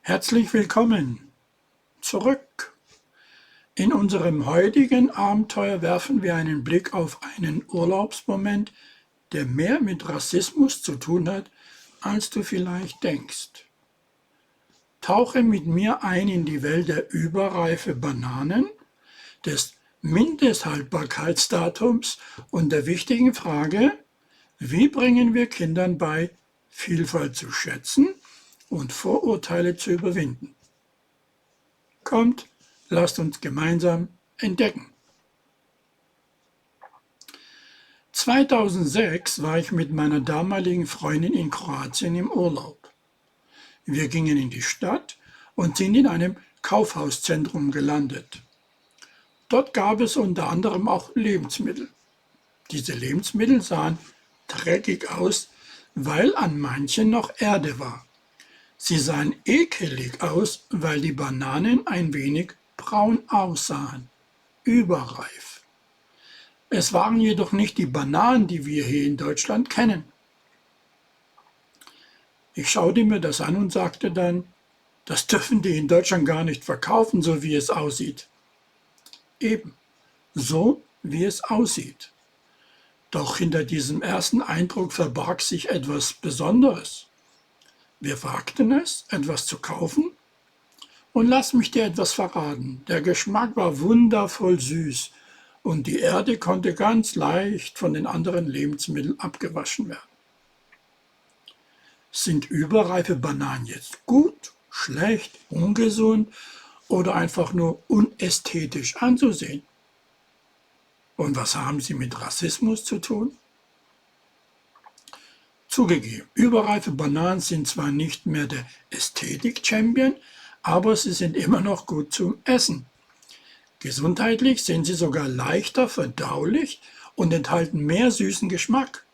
Herzlich willkommen zurück. In unserem heutigen Abenteuer werfen wir einen Blick auf einen Urlaubsmoment, der mehr mit Rassismus zu tun hat, als du vielleicht denkst. Tauche mit mir ein in die Welt der überreife Bananen, des Mindesthaltbarkeitsdatums und der wichtigen Frage, wie bringen wir Kindern bei, Vielfalt zu schätzen und Vorurteile zu überwinden. Kommt, lasst uns gemeinsam entdecken. 2006 war ich mit meiner damaligen Freundin in Kroatien im Urlaub. Wir gingen in die Stadt und sind in einem Kaufhauszentrum gelandet. Dort gab es unter anderem auch Lebensmittel. Diese Lebensmittel sahen dreckig aus, weil an manchen noch Erde war. Sie sahen ekelig aus, weil die Bananen ein wenig braun aussahen, überreif. Es waren jedoch nicht die Bananen, die wir hier in Deutschland kennen. Ich schaute mir das an und sagte dann, das dürfen die in Deutschland gar nicht verkaufen, so wie es aussieht. Eben, so wie es aussieht. Doch hinter diesem ersten Eindruck verbarg sich etwas Besonderes. Wir wagten es, etwas zu kaufen, und lass mich dir etwas verraten. Der Geschmack war wundervoll süß und die Erde konnte ganz leicht von den anderen Lebensmitteln abgewaschen werden. Sind überreife Bananen jetzt gut, schlecht, ungesund oder einfach nur unästhetisch anzusehen? Und was haben sie mit Rassismus zu tun? Zugegeben, überreife Bananen sind zwar nicht mehr der Ästhetik-Champion, aber sie sind immer noch gut zum Essen. Gesundheitlich sind sie sogar leichter verdaulich und enthalten mehr süßen Geschmack,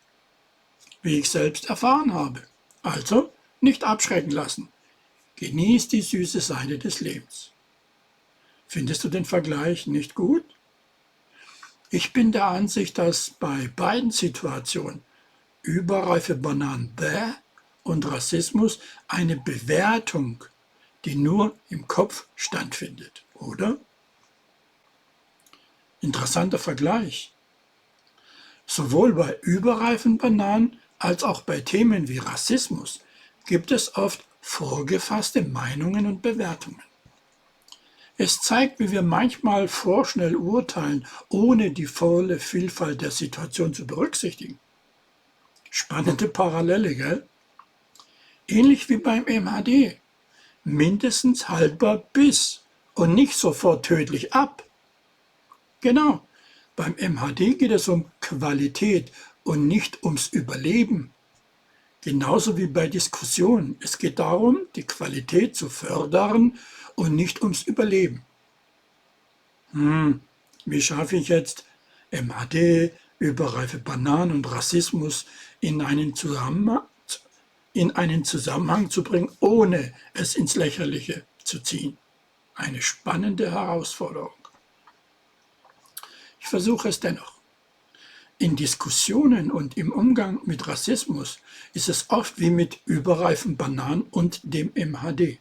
wie ich selbst erfahren habe. Also nicht abschrecken lassen. Genieß die süße Seite des Lebens. Findest du den Vergleich nicht gut? Ich bin der Ansicht, dass bei beiden Situationen überreife Bananen und Rassismus eine Bewertung, die nur im Kopf stattfindet, oder? Interessanter Vergleich. Sowohl bei überreifen Bananen als auch bei Themen wie Rassismus gibt es oft vorgefasste Meinungen und Bewertungen. Es zeigt, wie wir manchmal vorschnell urteilen, ohne die volle Vielfalt der Situation zu berücksichtigen. Spannende Parallele, gell? Ähnlich wie beim MHD. Mindestens haltbar bis und nicht sofort tödlich ab. Genau, beim MHD geht es um Qualität und nicht ums Überleben. Genauso wie bei Diskussionen. Es geht darum, die Qualität zu fördern und nicht ums Überleben. Wie schaffe ich jetzt MHD, überreife Bananen und Rassismus in einen Zusammenhang zu bringen, ohne es ins Lächerliche zu ziehen? Eine spannende Herausforderung. Ich versuche es dennoch. In Diskussionen und im Umgang mit Rassismus ist es oft wie mit überreifen Bananen und dem MHD.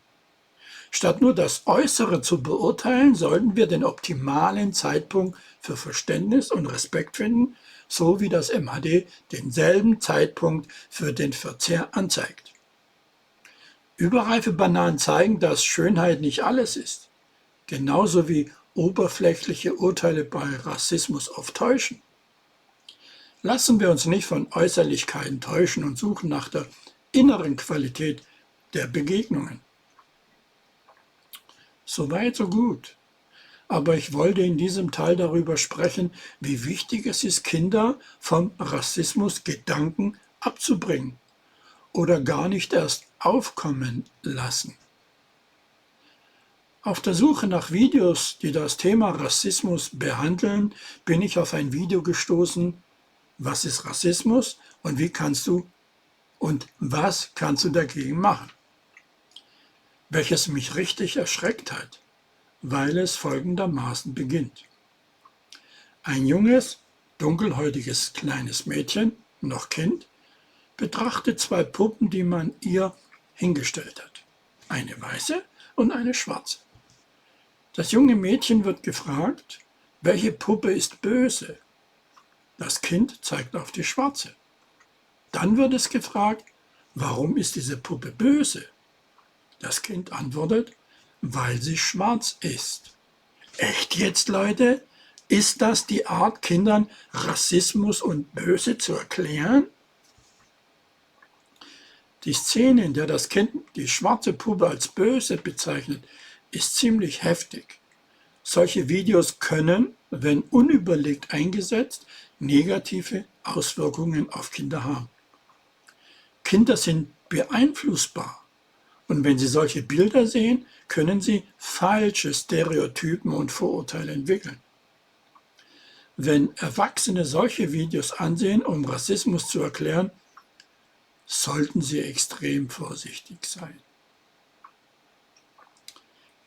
Statt nur das Äußere zu beurteilen, sollten wir den optimalen Zeitpunkt für Verständnis und Respekt finden, so wie das MHD denselben Zeitpunkt für den Verzehr anzeigt. Überreife Bananen zeigen, dass Schönheit nicht alles ist, genauso wie oberflächliche Urteile bei Rassismus oft täuschen. Lassen wir uns nicht von Äußerlichkeiten täuschen und suchen nach der inneren Qualität der Begegnungen. Soweit, so gut. Aber ich wollte in diesem Teil darüber sprechen, wie wichtig es ist, Kinder vom Rassismus-Gedanken abzubringen oder gar nicht erst aufkommen lassen. Auf der Suche nach Videos, die das Thema Rassismus behandeln, bin ich auf ein Video gestoßen, was ist Rassismus und was kannst du dagegen machen? Welches mich richtig erschreckt hat, weil es folgendermaßen beginnt. Ein junges, dunkelhäutiges kleines Mädchen, noch Kind, betrachtet zwei Puppen, die man ihr hingestellt hat. eine weiße und eine schwarze. Das junge Mädchen wird gefragt, welche Puppe ist böse? Das Kind zeigt auf die schwarze. Dann wird es gefragt, warum ist diese Puppe böse? Das Kind antwortet, weil sie schwarz ist. Echt jetzt, Leute? Ist das die Art, Kindern Rassismus und Böse zu erklären? Die Szene, in der das Kind die schwarze Puppe als böse bezeichnet, ist ziemlich heftig. Solche Videos können, wenn unüberlegt eingesetzt, negative Auswirkungen auf Kinder haben. Kinder sind beeinflussbar und wenn sie solche Bilder sehen, können sie falsche Stereotypen und Vorurteile entwickeln. Wenn Erwachsene solche Videos ansehen, um Rassismus zu erklären, sollten sie extrem vorsichtig sein.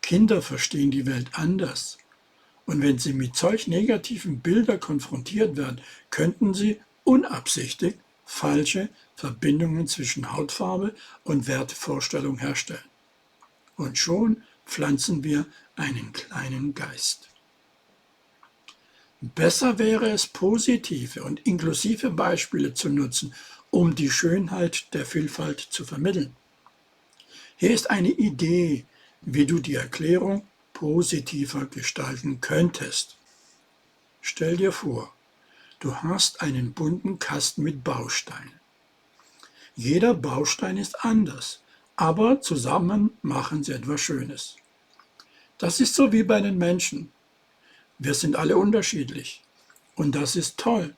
Kinder verstehen die Welt anders und wenn sie mit solch negativen Bildern konfrontiert werden, könnten sie unabsichtlich falsche Verbindungen zwischen Hautfarbe und Wertevorstellung herstellen. Und schon pflanzen wir einen kleinen Geist. Besser wäre es, positive und inklusive Beispiele zu nutzen, um die Schönheit der Vielfalt zu vermitteln. Hier ist eine Idee, wie du die Erklärung positiver gestalten könntest. Stell dir vor, du hast einen bunten Kasten mit Bausteinen. Jeder Baustein ist anders, aber zusammen machen sie etwas Schönes. Das ist so wie bei den Menschen. Wir sind alle unterschiedlich und das ist toll.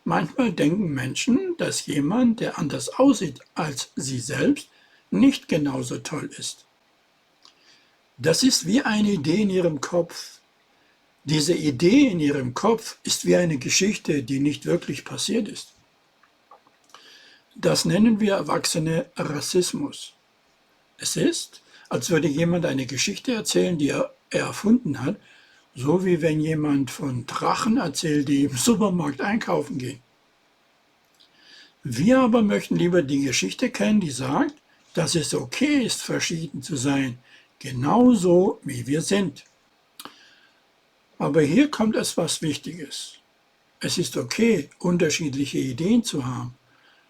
Manchmal denken Menschen, dass jemand, der anders aussieht als sie selbst, nicht genauso toll ist. Das ist wie eine Idee in ihrem Kopf. Diese Idee in ihrem Kopf ist wie eine Geschichte, die nicht wirklich passiert ist. Das nennen wir Erwachsene Rassismus. Es ist, als würde jemand eine Geschichte erzählen, die er erfunden hat, so wie wenn jemand von Drachen erzählt, die im Supermarkt einkaufen gehen. Wir aber möchten lieber die Geschichte kennen, die sagt, dass es okay ist, verschieden zu sein, genauso wie wir sind. Aber hier kommt etwas Wichtiges. Es ist okay, unterschiedliche Ideen zu haben,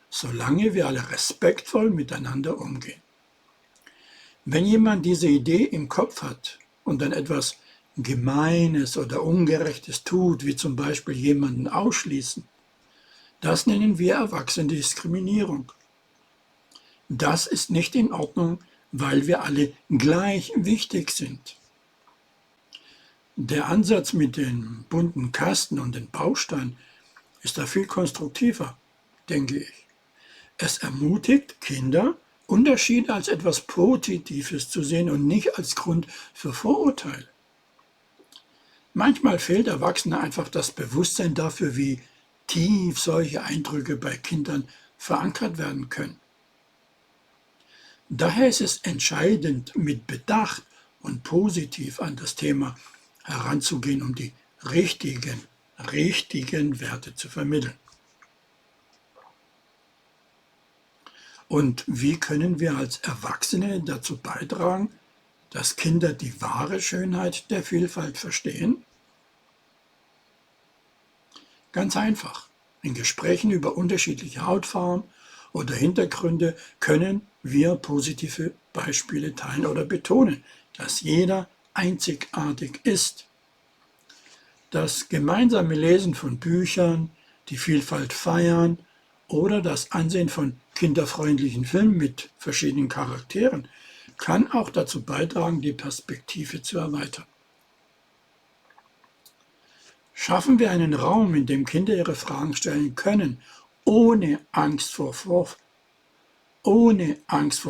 solange wir alle respektvoll miteinander umgehen. Wenn jemand diese Idee im Kopf hat und dann etwas Gemeines oder Ungerechtes tut, wie zum Beispiel jemanden ausschließen, das nennen wir Erwachsenendiskriminierung. Das ist nicht in Ordnung, weil wir alle gleich wichtig sind. Der Ansatz mit den bunten Kasten und den Bausteinen ist da viel konstruktiver, denke ich. Es ermutigt Kinder, Unterschiede als etwas Positives zu sehen und nicht als Grund für Vorurteile. Manchmal fehlt Erwachsenen einfach das Bewusstsein dafür, wie tief solche Eindrücke bei Kindern verankert werden können. Daher ist es entscheidend, mit Bedacht und positiv an das Thema heranzugehen, um die richtigen Werte zu vermitteln. Und wie können wir als Erwachsene dazu beitragen, dass Kinder die wahre Schönheit der Vielfalt verstehen? Ganz einfach. In Gesprächen über unterschiedliche Hautfarben oder Hintergründe können wir positive Beispiele teilen oder betonen, dass jeder einzigartig ist. Das gemeinsame Lesen von Büchern, die Vielfalt feiern oder das Ansehen von kinderfreundlichen Filmen mit verschiedenen Charakteren kann auch dazu beitragen, die Perspektive zu erweitern. Schaffen wir einen Raum, in dem Kinder ihre Fragen stellen können, ohne Angst vor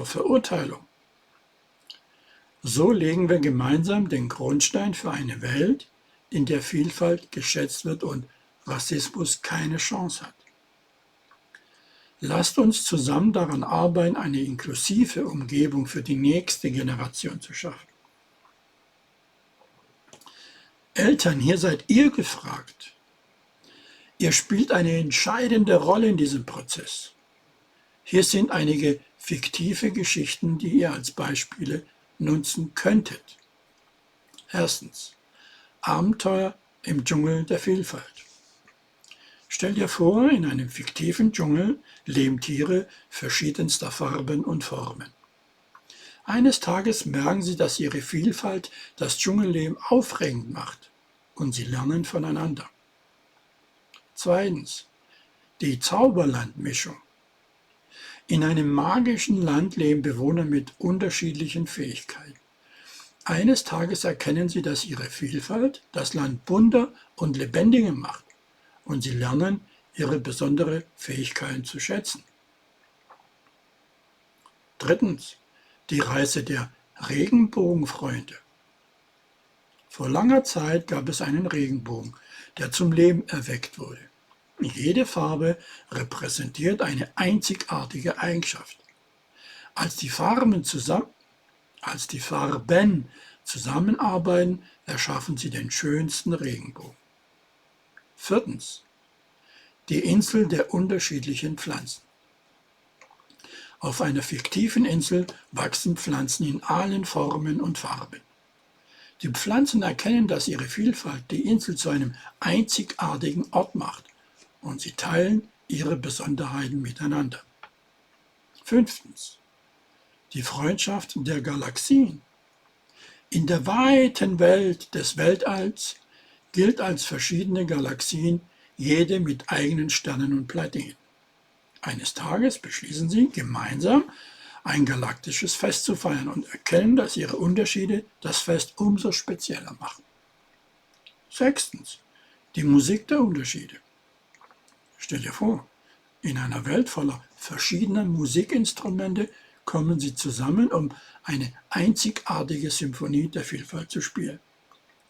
Verurteilung. So legen wir gemeinsam den Grundstein für eine Welt, in der Vielfalt geschätzt wird und Rassismus keine Chance hat. Lasst uns zusammen daran arbeiten, eine inklusive Umgebung für die nächste Generation zu schaffen. Eltern, hier seid ihr gefragt. Ihr spielt eine entscheidende Rolle in diesem Prozess. Hier sind einige fiktive Geschichten, die ihr als Beispiele nutzen könntet. Erstens. Abenteuer im Dschungel der Vielfalt. Stell dir vor, in einem fiktiven Dschungel leben Tiere verschiedenster Farben und Formen. Eines Tages merken sie, dass ihre Vielfalt das Dschungelleben aufregend macht und sie lernen voneinander. Zweitens. Die Zauberlandmischung. In einem magischen Land leben Bewohner mit unterschiedlichen Fähigkeiten. Eines Tages erkennen sie, dass ihre Vielfalt das Land bunter und lebendiger macht und sie lernen, ihre besonderen Fähigkeiten zu schätzen. Drittens. Die Reise der Regenbogenfreunde. Vor langer Zeit gab es einen Regenbogen, der zum Leben erweckt wurde. Jede Farbe repräsentiert eine einzigartige Eigenschaft. Als die Farben zusammenarbeiten, erschaffen sie den schönsten Regenbogen. Viertens. Die Insel der unterschiedlichen Pflanzen. Auf einer fiktiven Insel wachsen Pflanzen in allen Formen und Farben. Die Pflanzen erkennen, dass ihre Vielfalt die Insel zu einem einzigartigen Ort macht und sie teilen ihre Besonderheiten miteinander. Fünftens. Die Freundschaft der Galaxien. In der weiten Welt des Weltalls gilt als verschiedene Galaxien, jede mit eigenen Sternen und Planeten. Eines Tages beschließen sie, gemeinsam ein galaktisches Fest zu feiern und erkennen, dass ihre Unterschiede das Fest umso spezieller machen. Sechstens. Die Musik der Unterschiede. Stell dir vor, in einer Welt voller verschiedener Musikinstrumente kommen sie zusammen, um eine einzigartige Symphonie der Vielfalt zu spielen.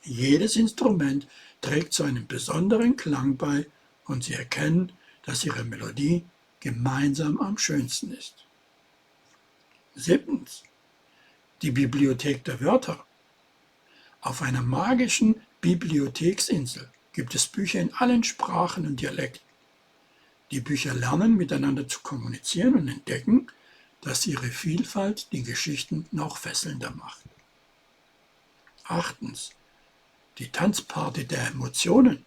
Jedes Instrument trägt zu einem besonderen Klang bei und sie erkennen, dass ihre Melodie gemeinsam am schönsten ist. Siebtens. Die Bibliothek der Wörter. Auf einer magischen Bibliotheksinsel gibt es Bücher in allen Sprachen und Dialekten. Die Bücher lernen, miteinander zu kommunizieren und entdecken, dass ihre Vielfalt die Geschichten noch fesselnder macht. Achtens. Die Tanzparty der Emotionen.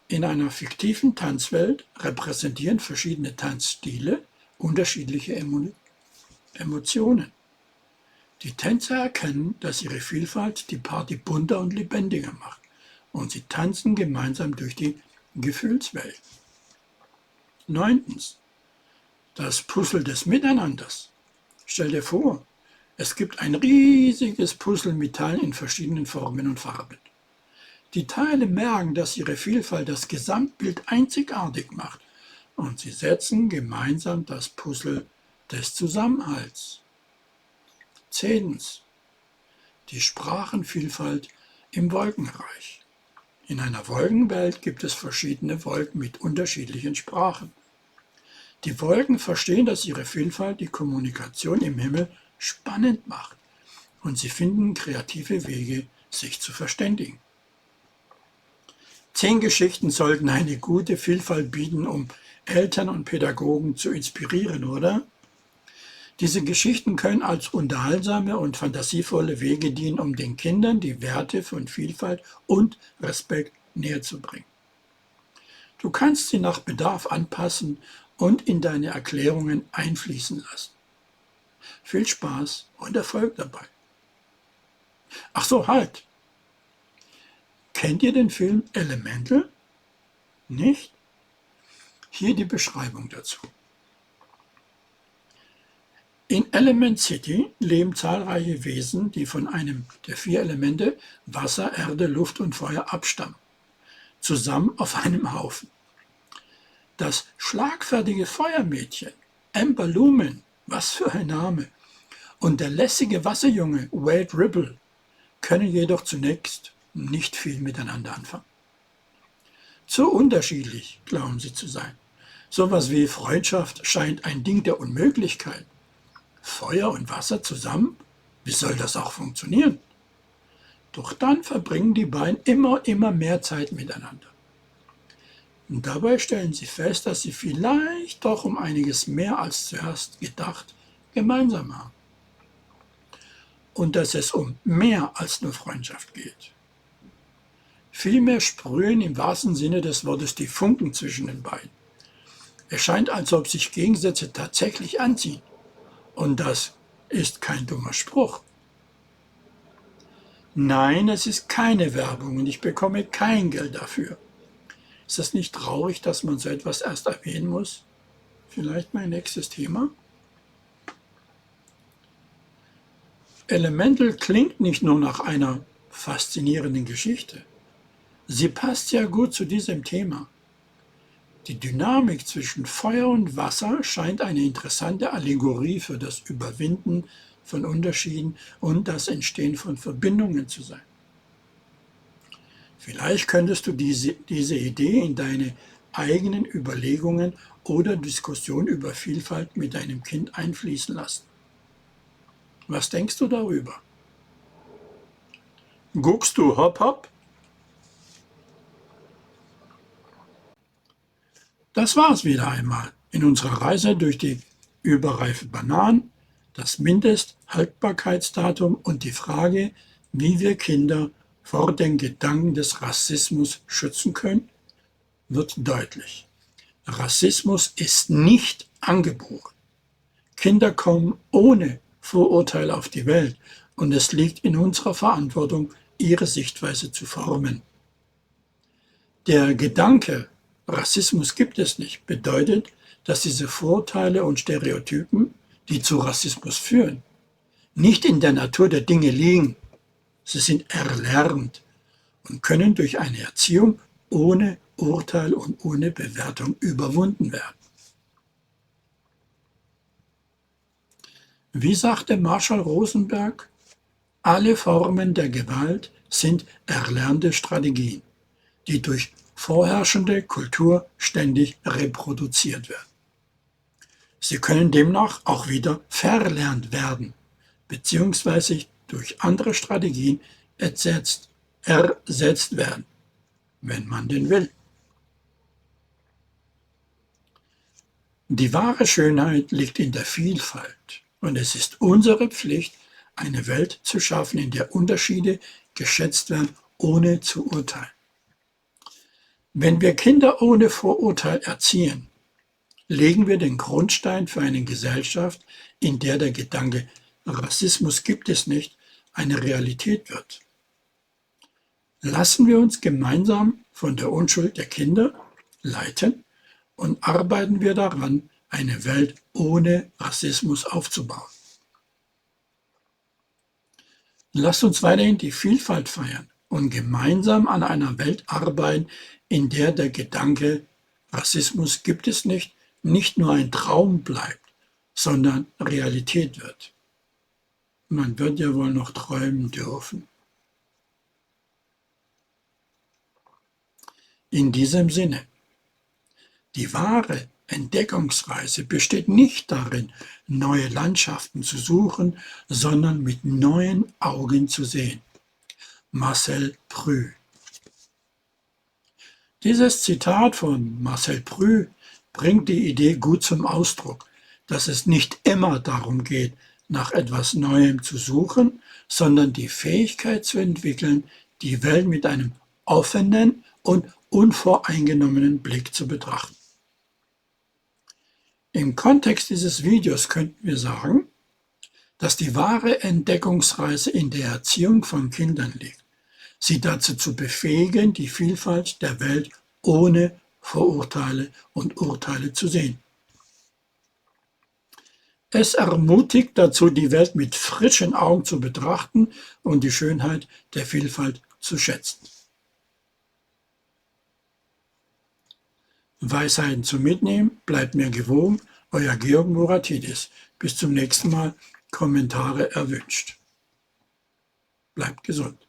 In einer fiktiven Tanzwelt repräsentieren verschiedene Tanzstile unterschiedliche Emotionen. Die Tänzer erkennen, dass ihre Vielfalt die Party bunter und lebendiger macht und sie tanzen gemeinsam durch die Gefühlswelt. Neuntens. Das Puzzle des Miteinanders. Stell dir vor, es gibt ein riesiges Puzzle mit Teilen in verschiedenen Formen und Farben. Die Teile merken, dass ihre Vielfalt das Gesamtbild einzigartig macht und sie setzen gemeinsam das Puzzle des Zusammenhalts. Zehntens. Die Sprachenvielfalt im Wolkenreich. In einer Wolkenwelt gibt es verschiedene Wolken mit unterschiedlichen Sprachen. Die Wolken verstehen, dass ihre Vielfalt die Kommunikation im Himmel spannend macht und sie finden kreative Wege, sich zu verständigen. 10 Geschichten sollten eine gute Vielfalt bieten, um Eltern und Pädagogen zu inspirieren, oder? Diese Geschichten können als unterhaltsame und fantasievolle Wege dienen, um den Kindern die Werte von Vielfalt und Respekt näherzubringen. Du kannst sie nach Bedarf anpassen und in deine Erklärungen einfließen lassen. Viel Spaß und Erfolg dabei. Ach so, halt! Kennt ihr den Film Elemental? Nicht? Hier die Beschreibung dazu. In Element City leben zahlreiche Wesen, die von einem der 4 Elemente Wasser, Erde, Luft und Feuer abstammen, zusammen auf einem Haufen. Das schlagfertige Feuermädchen, Amber Lumen, was für ein Name, und der lässige Wasserjunge, Wade Ripple, können jedoch zunächst nicht viel miteinander anfangen. Zu unterschiedlich glauben sie zu sein. Sowas wie Freundschaft scheint ein Ding der Unmöglichkeit. Feuer und Wasser zusammen? Wie soll das auch funktionieren? Doch dann verbringen die beiden immer mehr Zeit miteinander. Und dabei stellen sie fest, dass sie vielleicht doch um einiges mehr als zuerst gedacht gemeinsam haben. Und dass es um mehr als nur Freundschaft geht. Vielmehr sprühen im wahrsten Sinne des Wortes die Funken zwischen den beiden. Es scheint, als ob sich Gegensätze tatsächlich anziehen. Und das ist kein dummer Spruch. Nein, es ist keine Werbung und ich bekomme kein Geld dafür. Ist das nicht traurig, dass man so etwas erst erwähnen muss? Vielleicht mein nächstes Thema? Elemental klingt nicht nur nach einer faszinierenden Geschichte. Sie passt ja gut zu diesem Thema. Die Dynamik zwischen Feuer und Wasser scheint eine interessante Allegorie für das Überwinden von Unterschieden und das Entstehen von Verbindungen zu sein. Vielleicht könntest du diese Idee in deine eigenen Überlegungen oder Diskussion über Vielfalt mit deinem Kind einfließen lassen. Was denkst du darüber? Guckst du Hop Hop? Das war's wieder einmal in unserer Reise durch die überreife Bananen, das Mindesthaltbarkeitsdatum und die Frage, wie wir Kinder vor den Gedanken des Rassismus schützen können, wird deutlich. Rassismus ist nicht angeboren. Kinder kommen ohne Vorurteile auf die Welt und es liegt in unserer Verantwortung, ihre Sichtweise zu formen. Der Gedanke, Rassismus gibt es nicht, bedeutet, dass diese Vorurteile und Stereotypen, die zu Rassismus führen, nicht in der Natur der Dinge liegen. Sie sind erlernt und können durch eine Erziehung ohne Urteil und ohne Bewertung überwunden werden. Wie sagte Marshall Rosenberg, alle Formen der Gewalt sind erlernte Strategien, die durch vorherrschende Kultur ständig reproduziert werden. Sie können demnach auch wieder verlernt werden, beziehungsweise durch andere Strategien ersetzt werden, wenn man denn will. Die wahre Schönheit liegt in der Vielfalt und es ist unsere Pflicht, eine Welt zu schaffen, in der Unterschiede geschätzt werden, ohne zu urteilen. Wenn wir Kinder ohne Vorurteil erziehen, legen wir den Grundstein für eine Gesellschaft, in der der Gedanke Rassismus gibt es nicht, eine Realität wird. Lassen wir uns gemeinsam von der Unschuld der Kinder leiten und arbeiten wir daran, eine Welt ohne Rassismus aufzubauen. Lasst uns weiterhin die Vielfalt feiern und gemeinsam an einer Welt arbeiten, in der der Gedanke Rassismus gibt es nicht nur ein Traum bleibt, sondern Realität wird. Man wird ja wohl noch träumen dürfen. In diesem Sinne, die wahre Entdeckungsreise besteht nicht darin, neue Landschaften zu suchen, sondern mit neuen Augen zu sehen. Marcel Proust. Dieses Zitat von Marcel Proust bringt die Idee gut zum Ausdruck, dass es nicht immer darum geht, nach etwas Neuem zu suchen, sondern die Fähigkeit zu entwickeln, die Welt mit einem offenen und unvoreingenommenen Blick zu betrachten. Im Kontext dieses Videos könnten wir sagen, dass die wahre Entdeckungsreise in der Erziehung von Kindern liegt, sie dazu zu befähigen, die Vielfalt der Welt ohne Vorurteile und Urteile zu sehen. Es ermutigt dazu, die Welt mit frischen Augen zu betrachten und die Schönheit der Vielfalt zu schätzen. Weisheiten zum Mitnehmen, bleibt mir gewogen, euer Georg Muratidis. Bis zum nächsten Mal, Kommentare erwünscht. Bleibt gesund.